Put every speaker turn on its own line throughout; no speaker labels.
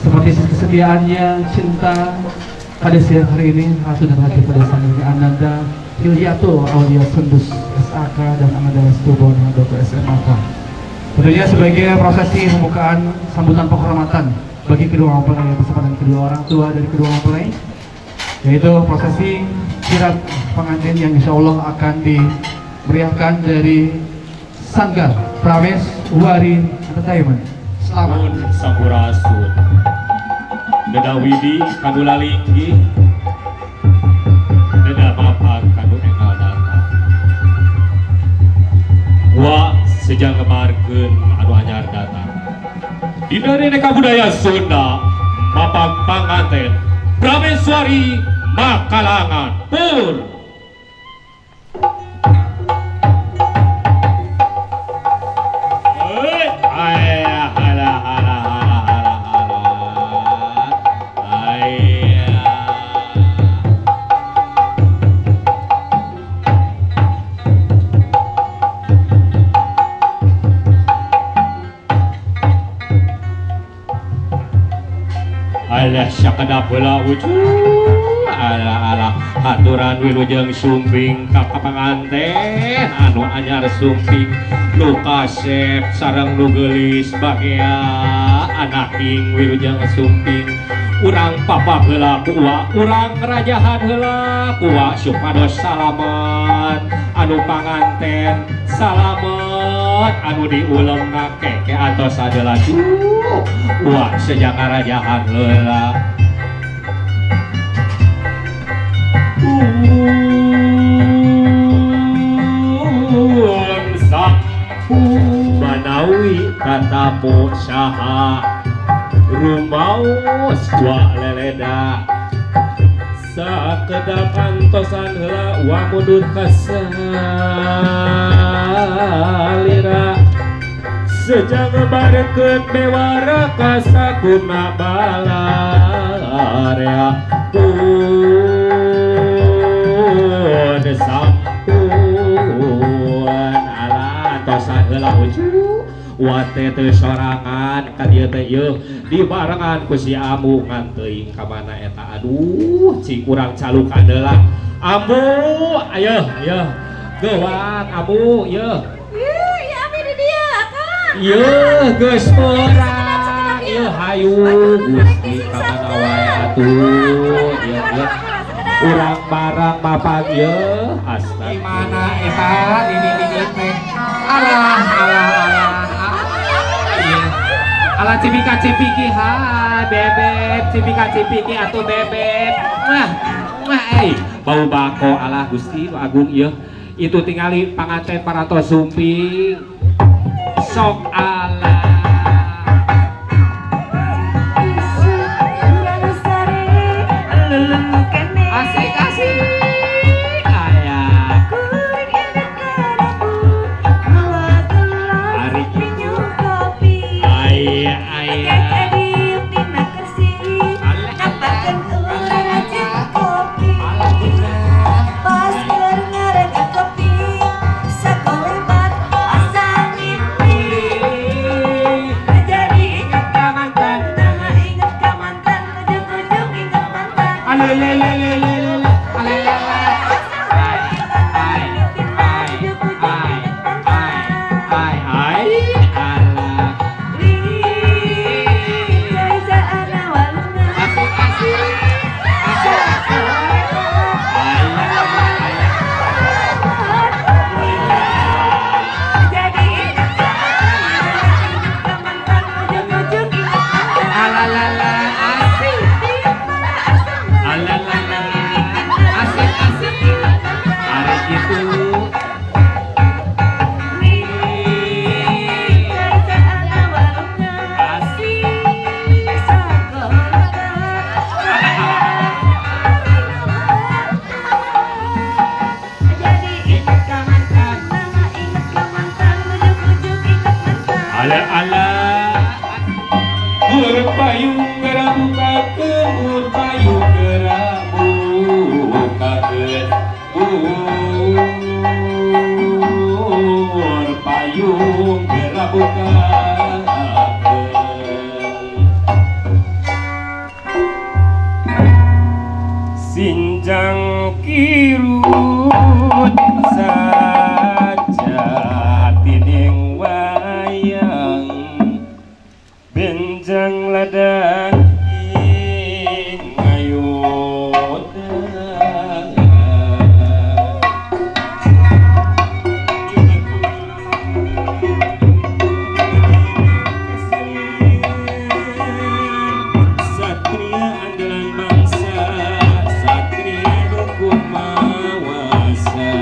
Seperti kesediaannya cinta pada siang hari ini sudah hadir pada sanggupnya Ananda Hilyatul Aulia Sundus SAK dan Ananda Stubon Dr. SMAK. Tentunya sebagai prosesi pembukaan sambutan penghormatan bagi kedua mempelai bersama dengan kedua orang tua dari kedua mempelai, yaitu prosesi kirap pengantin yang insya Allah akan dimeriahkan dari Sanggar Prames Wari Entertainment.
Selamat Sampurasun Deda Widi Kadula Linggi Deda Mapak Kadu Engal Datang Wa sejang kemarkeun anu anyar datang Dina Neka Budaya Sunda Mapak Panganten Prameswari Makalangan Pur syakada pula wujud ala aturan wilujeng sumping kakak pengantin anu anyar sumping nu kasep sareng nu geulis bagea anaking wilujeng sumping urang papa heula ku uwa urang ngerajahan heula ku uwa supados salamet anu panganten salamet anu diulemna keke atos adalah uwa sejak ngerajahan heula Banawi tatamu saha rumaos dua leleda sakedap antosan heula wa mudut kasalira sejang barekeun bewara kasakuna balarea pun sampuan ala antosan heula ujung wate teu sorangan ka dieu teh yeuh dibarengan ku si Amu ngan teuing ka mana eta aduh cing urang caluk adalah Amu ayo geuwat Amu yeuh
ya abi di dieu akang
yeuh geus meurang yeuh hayu Gusti ka mana wae atuh yeuh urang barang mapag yeuh astagfirullah
Gimana eta ini teh alah ala cipika-cipiki ha bebek cipika-cipiki atuh bebek
bau bako Allah Gusti Agung ya itu tingali panganten parantos sumping sok Allah asik-asik
la la
kirun saja tining wayang benjang ladang ing ngayodang satria andalan bangsa satria kumawasa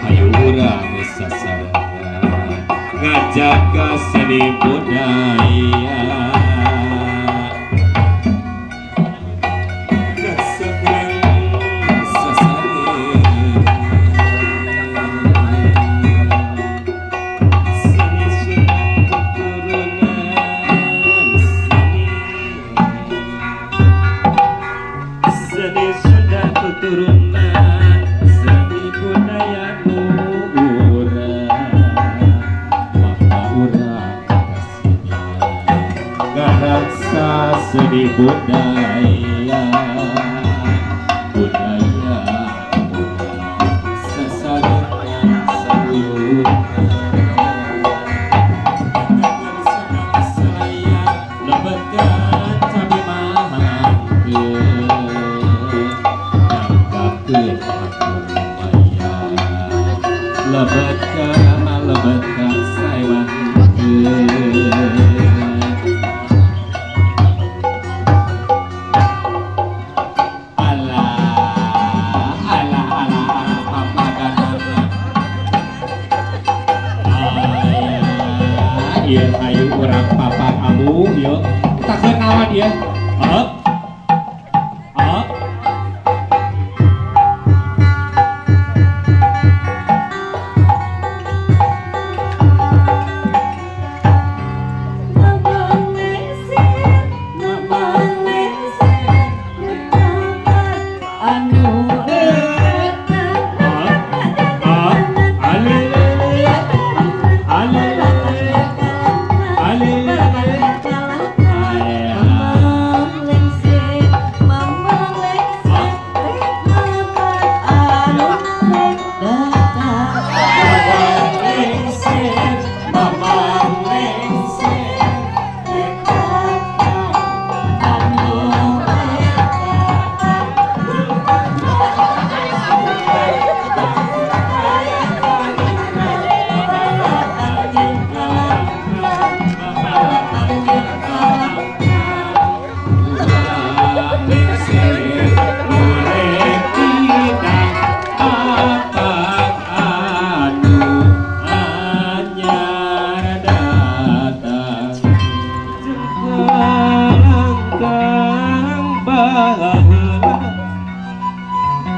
hayu urang sasarangan ngajaga seni budaya kesepian sasarangan seni sudah keturunan seni sudah keturunan seni budaya urang maka urang kasihnya ngarasa seni budaya budaya sasarangan sayuran saya lebekan cabe mahangkeun nangkakeun aku lumayan lebekan saya mahangkeun iya ayo orang papan amu yuk kita kenalan ya up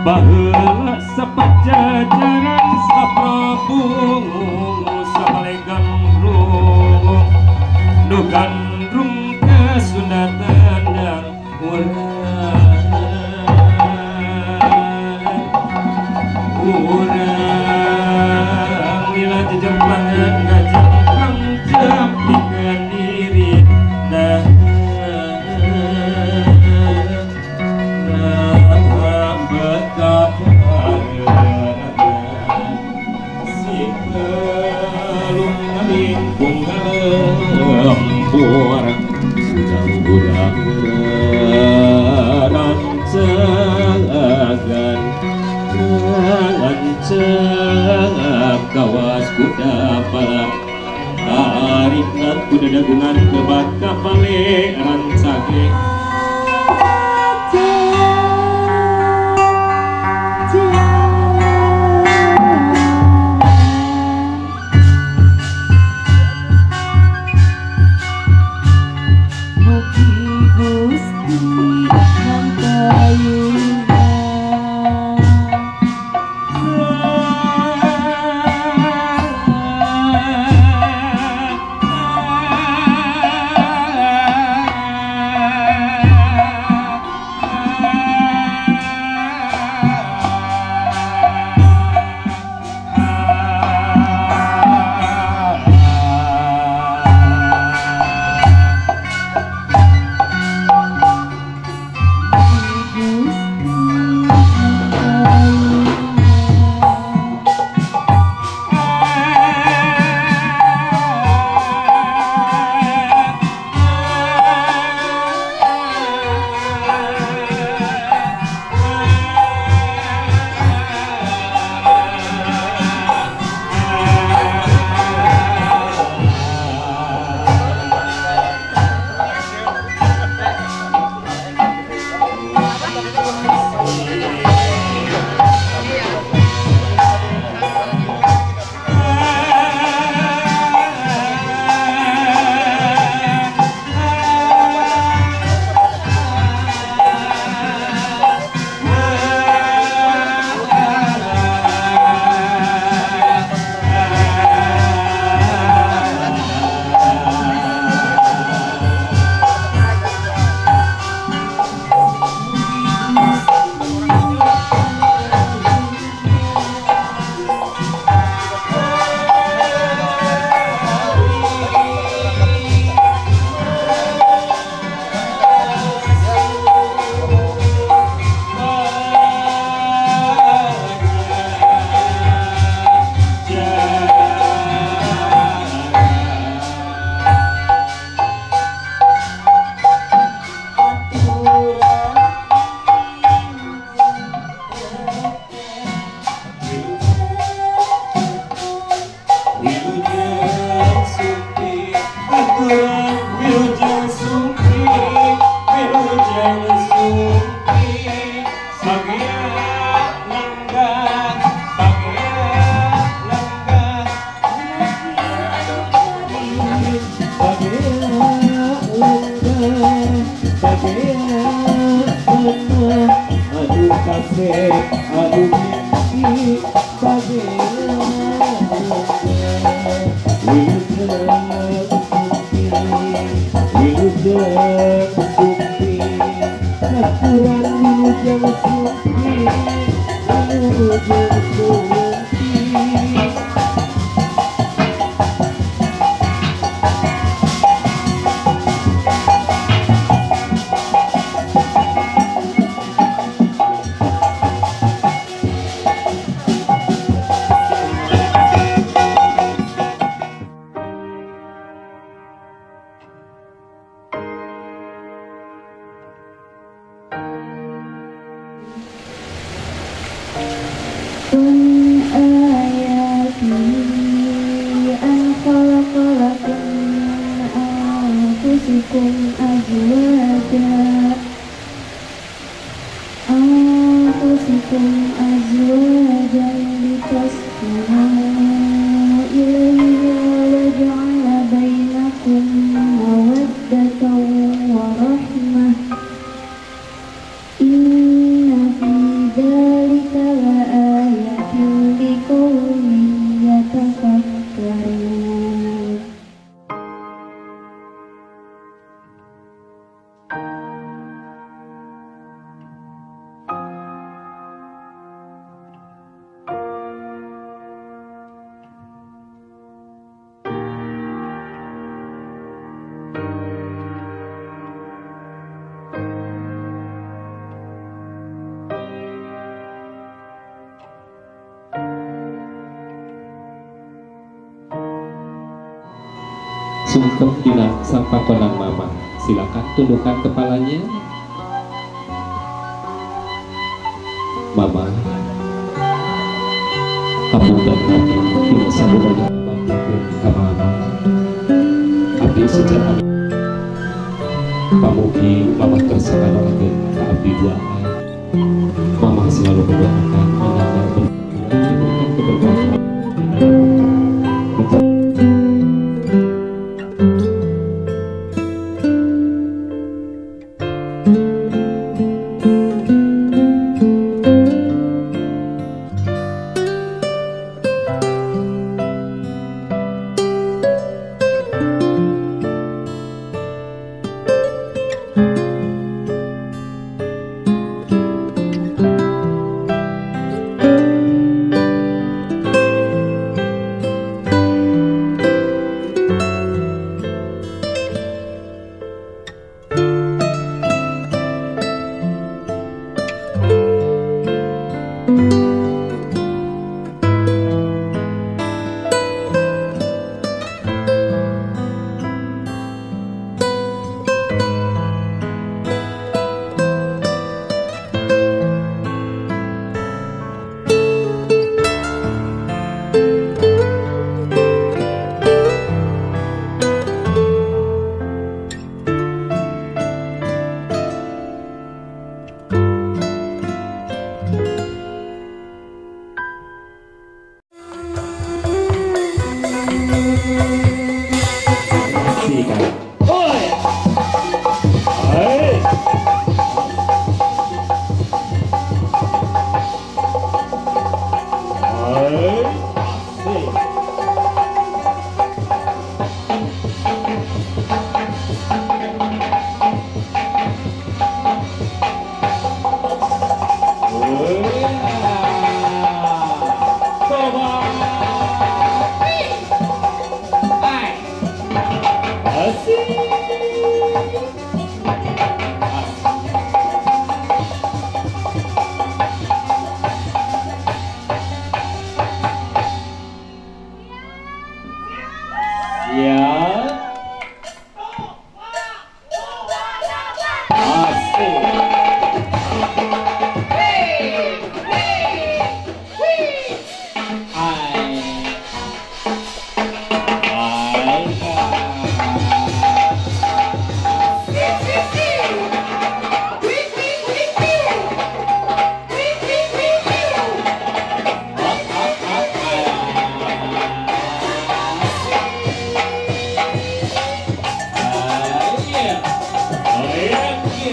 baheula sapajajaran saprabung sapale gandrung nu gandrung kesunatan dan urang lila jejempangan ngajengkang jampikan diri nah orang udang-udang rancangan kawas kuda balap tarikna kuda dagungan kebat kapale rancage aduh kasih aduh mimpi wilujeng sumpi kakuran wilujeng sumpi wilujeng sumpi.
Sungkem dina sang pakonang mama, silakan tundukkan kepalanya. Mama, hapunten abdi dina sababaraha pamungkeun ka mama. Abdi secara pamugi mama kersa ngadongkeun ka abdi duaan. Mama selalu mendoakan ananda diberikan keberkahan.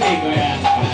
digoyangkan.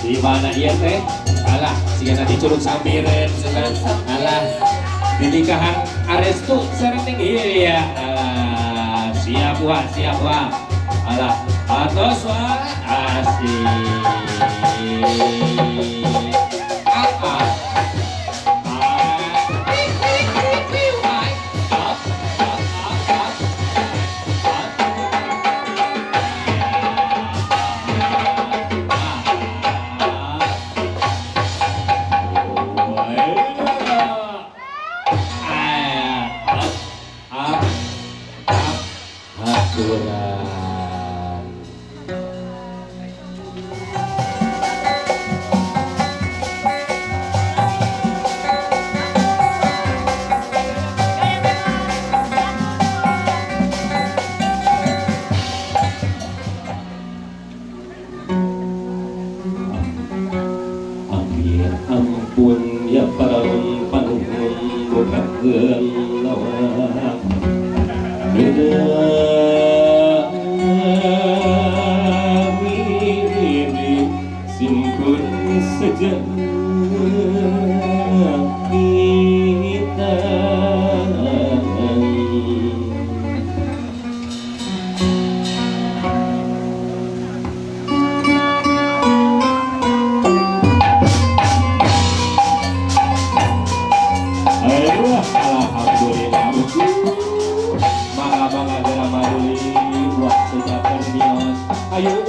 Di mana iya teh? Alah, siapa diculuk sambiren, alah, di nikahan Arestu sering tinggi ya. Alah, siap wah, alah, atos wah, asik. Apa? ayo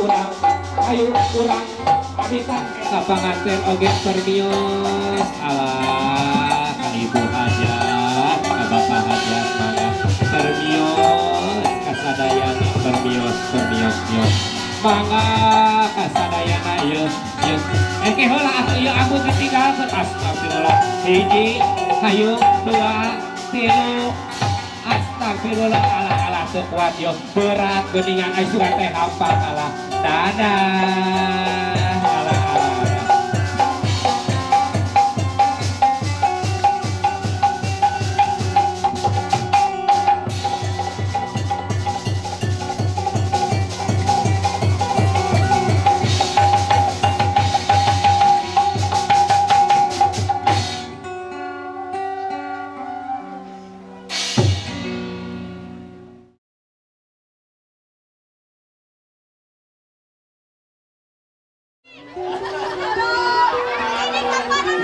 urang abisan ka panganten oge permios ala ka ibu hajat ka bapak hajat mangga permios kasadayana permios mangga kasadayana yeuh engke heula atuh ieu ambut ditinggalkeun astagfirullah hiji hayu dua tilu astagfirullah ala teu kuat yo berat geuningan ai surat teh hafal ala dadah ala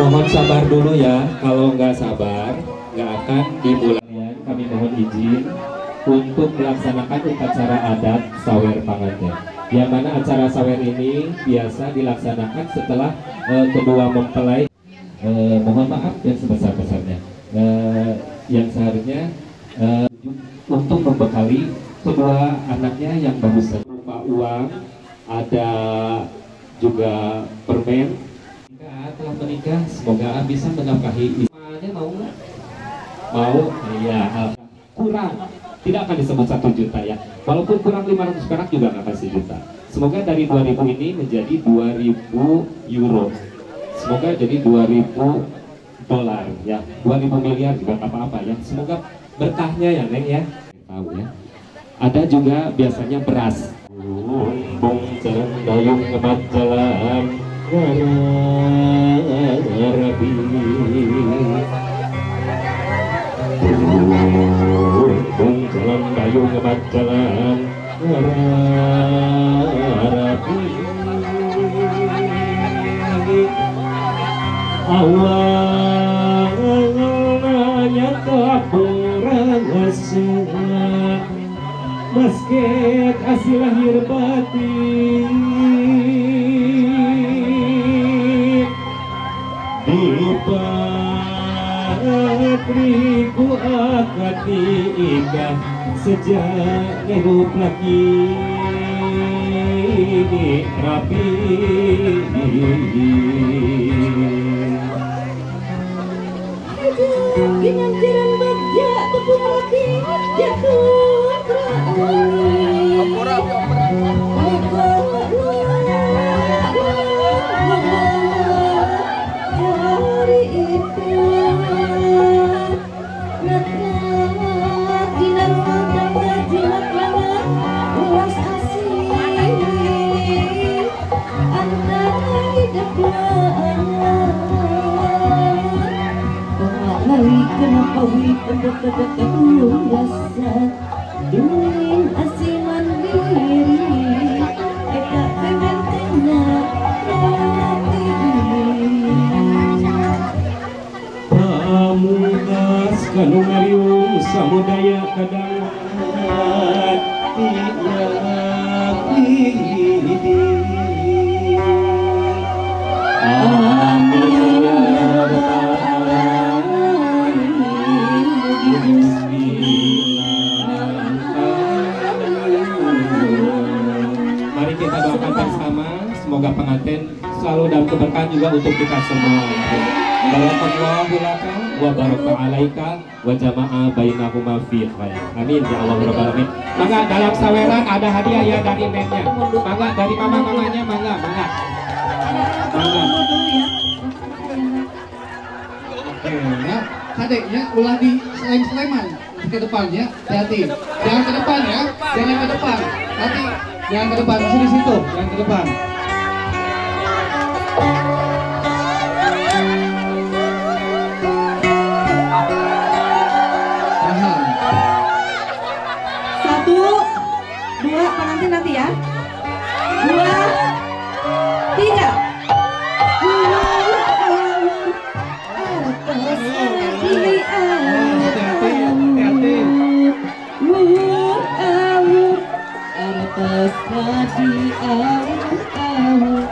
Mohon sabar dulu ya, kalau nggak sabar nggak akan dimulai. Kami mohon izin untuk melaksanakan upacara adat sawer panganten. Yang mana acara sawer ini biasa dilaksanakan setelah kedua mempelai. Mohon maaf yang sebesar-besarnya. Yang seharusnya untuk membekali kedua anaknya yang baru berupa uang, ada juga permen. Telah menikah, semoga bisa menafkahi istrinya. Mau nggak? Mau? Iya. Kurang, tidak akan disebut 1 juta ya. Walaupun kurang 500 perak juga nggak kasih juta. Semoga dari 2000 ini menjadi 2000 euro. Semoga jadi 2000 dolar ya. 2000 miliar juga apa-apa ya. Semoga berkahnya ya Neng ya. Tahu ya. Ada juga biasanya beras. Bung dayung ngebat jalan. Rabi bung jalan dayung ngebat jalan Rabi awalnya kaburang semua meski kasih lahir batin Patriku akad nikah sejak hidup lagi rapi
Ginang jalan baja tepung roti jatuh kenapa wih pendek-pendek belum rasa ingin asilan diri eka pengen tenang
pamukas kanungarium samudaya kadangan amin ya rabbal mari kita doakan bersama semoga pengantin selalu dalam keberkahan juga untuk kita semua. Barakallahu laka wa baraka alaika wa jama'a bainahuma fi khair. Amin ya Allah rabbal alamin. Mangga dalam saweran ada hadiah ya dari mennya. Mangga dari mama-mamanya mangga.
Oke ya, kadeknya ulah di Sleman ke depannya, hati-hati. Jangan ke depan ya, jangan ke depan. Nanti jangan ke depan, masih di situ, jangan ke depan.
Satu, dua, pengantin nanti ya. 2, 3.
Hati-hati.
mesra di awal-awal.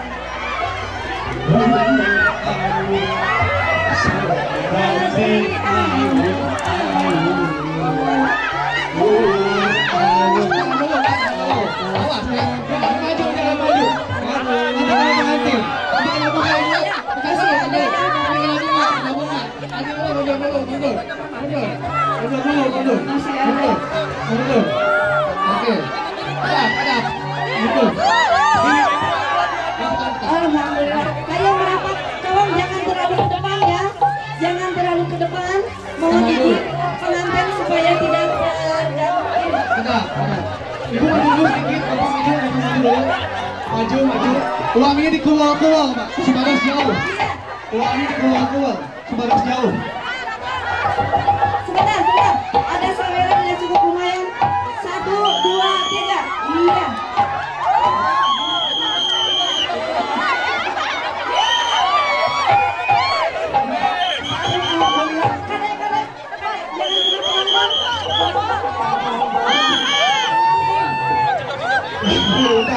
Alhamdulillah. Ayo merapat, tolong jangan terlalu ke depan ya. Jangan terlalu ke depan. Mohon izin pengantin supaya tidak
Ibu maju dulu sedikit, maju. Uangnya dikual-kual, Mbak. Sebatas jauh. Uangnya dikual-kual, sebatas jauh.
Sebentar. Ada saweran yang cukup lumayan. 1, 2, 3. Iya.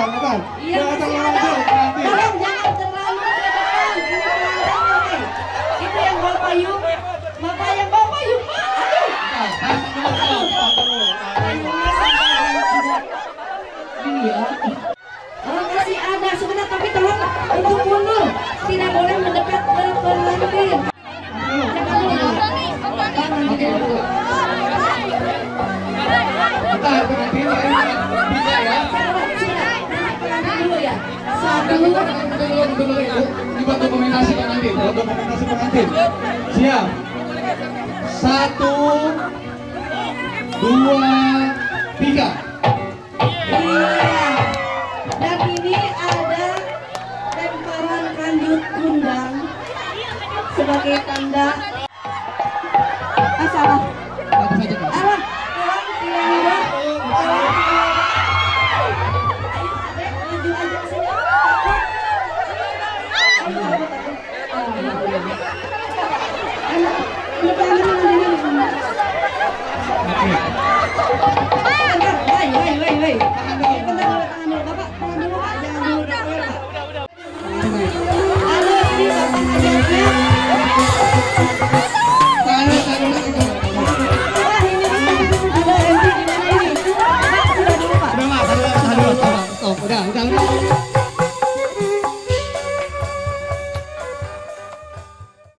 Bentar.
Iya, masih ada. Tolong jangan terlalu ke depan. Ini pengantin. Itu yang bawa payung. Bapak yang bawa payung. Iya. Masih ada sebentar, tapi tolong untuk mundur. Tidak boleh mendekat ke pengantin.
Dibantu kombinasi pengantin. Siap. 1, 2, 3.
Iya. Dan ini ada lemparan kanjut kundang sebagai tanda salah.